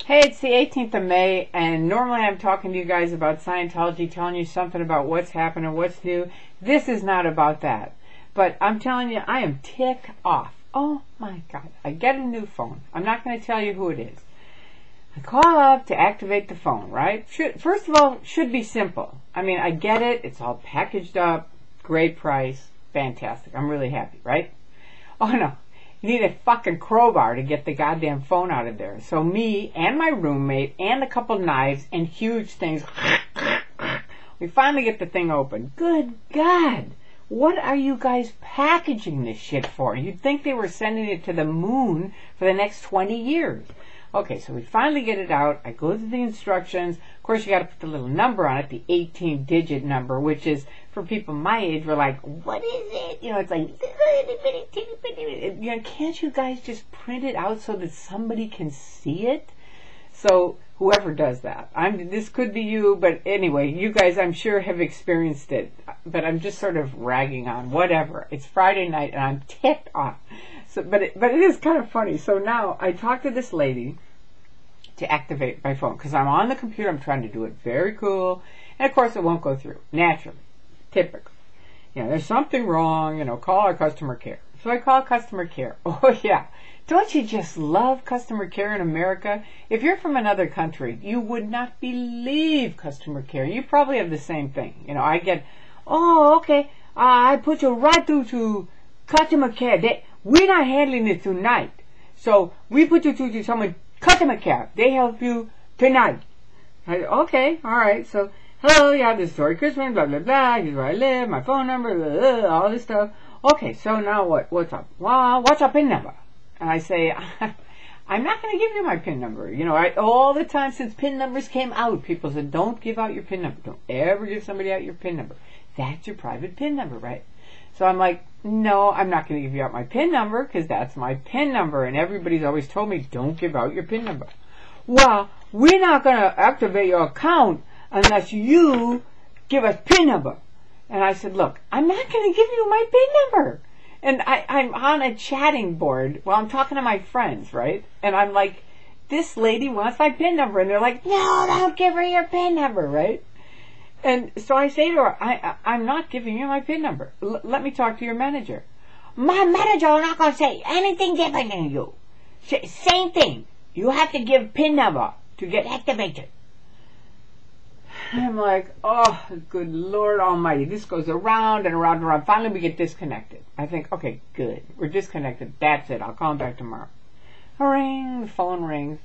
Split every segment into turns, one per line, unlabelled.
Hey, it's the 18th of May, and normally I'm talking to you guys about Scientology, telling you something about what's happening, what's new. This is not about that. But I'm telling you, I am ticked off. Oh my God. I get a new phone. I'm not going to tell you who it is. I call up to activate the phone, right? First of all, should be simple. I mean, I get it. It's all packaged up. Great price. Fantastic. I'm really happy, right? Oh no. You need a fucking crowbar to get the goddamn phone out of there. So me and my roommate and a couple knives and huge things, we finally get the thing open. Good God. What are you guys packaging this shit for? You'd think they were sending it to the moon for the next 20 years. Okay, so we finally get it out. I go through the instructions. Of course, you got to put the little number on it, the 18-digit number, which is, for people my age, we're like, what is it? You know, it's like, you know, can't you guys just print it out so that somebody can see it? So whoever does that, this could be you, but anyway, you guys, I'm sure, have experienced it. But I'm just sort of ragging on whatever. It's Friday night, and I'm ticked off. So, but it is kind of funny. So now I talk to this lady to activate my phone because I'm on the computer. I'm trying to do it very cool, and of course it won't go through naturally. Typical. You know, there's something wrong. You know, call our customer care. So I call customer care. Oh yeah, don't you just love customer care in America? If you're from another country, you would not believe customer care. You probably have the same thing. You know, I get, oh okay, I put you right through to customer care. We're not handling it tonight. So we put you through to someone, customer care. They help you tonight. Okay, all right. So, hello, yeah, this is Tori Christmas, blah, blah, blah. Here's where I live, my phone number, blah, blah, blah, all this stuff. Okay, so now what? What's up? Well, what's our PIN number? And I say, I'm not going to give you my PIN number. You know, all the time since PIN numbers came out, people said, don't give out your PIN number. Don't ever give somebody out your PIN number. That's your private PIN number, right? So I'm like, no, I'm not going to give you out my PIN number because that's my PIN number. And everybody's always told me, don't give out your PIN number. Well, we're not going to activate your account unless you give us PIN number. And I said, look, I'm not going to give you my PIN number. And I'm on a chatting board while I'm talking to my friends, right? And I'm like, this lady wants my PIN number. And they're like, no, don't give her your PIN number, right? And so I say to her, I'm not giving you my PIN number. Let me talk to your manager. My manager is not going to say anything different than you. Same thing. You have to give PIN number to get activated. I'm like, oh, good Lord Almighty. This goes around and around and around. Finally, we get disconnected. I think, okay, good. We're disconnected. That's it. I'll call him back tomorrow. Ring. The phone rings.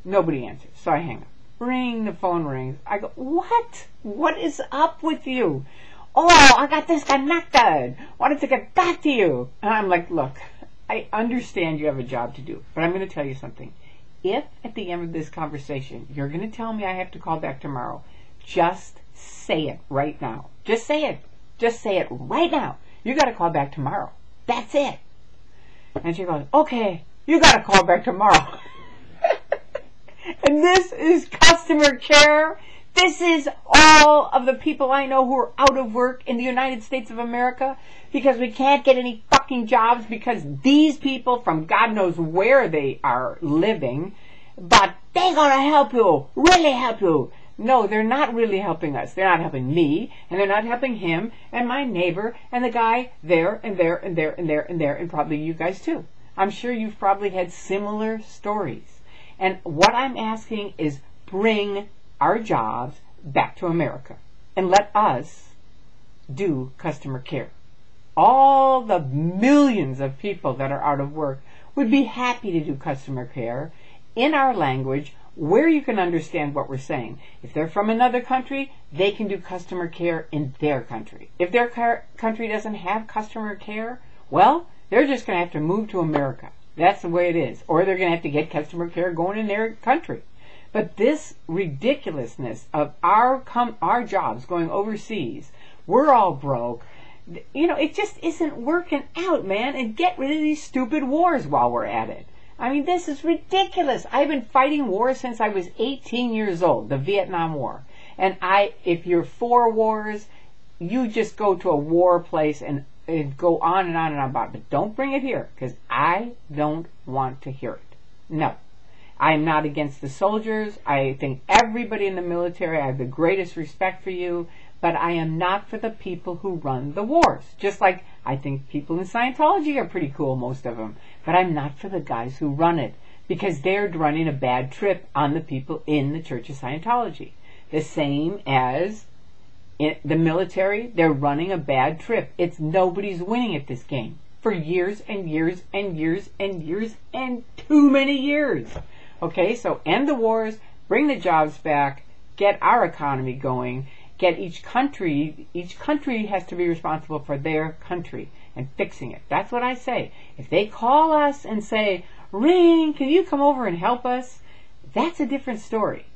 Nobody answers. So I hang up. Ring, the phone rings. I go, what? What is up with you? Oh, I got disconnected. Wanted to get back to you. And I'm like, look, I understand you have a job to do, but I'm going to tell you something. If at the end of this conversation, you're going to tell me I have to call back tomorrow, just say it right now. Just say it. Just say it right now. You got to call back tomorrow. That's it. And she goes, okay, you got to call back tomorrow. And this is customer care. This is all of the people I know who are out of work in the United States of America because we can't get any fucking jobs because these people from God knows where they are living, but they're going to help you, really help you. No, they're not really helping us. They're not helping me, and they're not helping him and my neighbor and the guy there and there and there and there and there, and probably you guys too. I'm sure you've probably had similar stories. And what I'm asking is bring our jobs back to America and let us do customer care. All the millions of people that are out of work would be happy to do customer care in our language where you can understand what we're saying. If they're from another country, they can do customer care in their country. If their country doesn't have customer care, well, they're just going to have to move to America. That's the way it is. Or they're going to have to get customer care going in their country. But this ridiculousness of our jobs going overseas, we're all broke. You know, it just isn't working out, man. And get rid of these stupid wars while we're at it. I mean, this is ridiculous. I've been fighting wars since I was 18 years old, the Vietnam War. And if you're for wars, you just go to a war place and go on and on about it. But don't bring it here, because I don't want to hear it. No. I'm not against the soldiers. I think everybody in the military, I have the greatest respect for you, but I am not for the people who run the wars. Just like I think people in Scientology are pretty cool, most of them, but I'm not for the guys who run it, because they're running a bad trip on the people in the Church of Scientology. The same as in the military, they're running a bad trip. It's nobody's winning at this game for years and years and years and years and too many years. Okay, so end the wars, bring the jobs back, get our economy going, get each country has to be responsible for their country and fixing it. That's what I say. If they call us and say, Ring, can you come over and help us? That's a different story.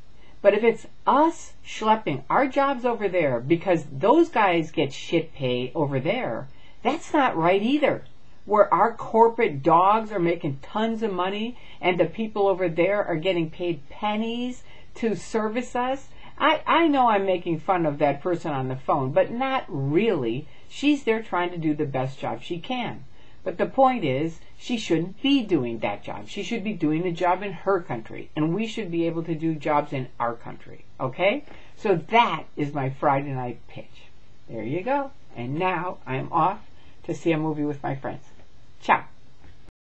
But if it's us schlepping our jobs over there because those guys get shit pay over there, that's not right either. Where our corporate dogs are making tons of money and the people over there are getting paid pennies to service us. I know I'm making fun of that person on the phone, but not really. She's there trying to do the best job she can. But the point is, she shouldn't be doing that job. She should be doing the job in her country, and we should be able to do jobs in our country. Okay? So that is my Friday night pitch. There you go. And now I'm off to see a movie with my friends. Ciao.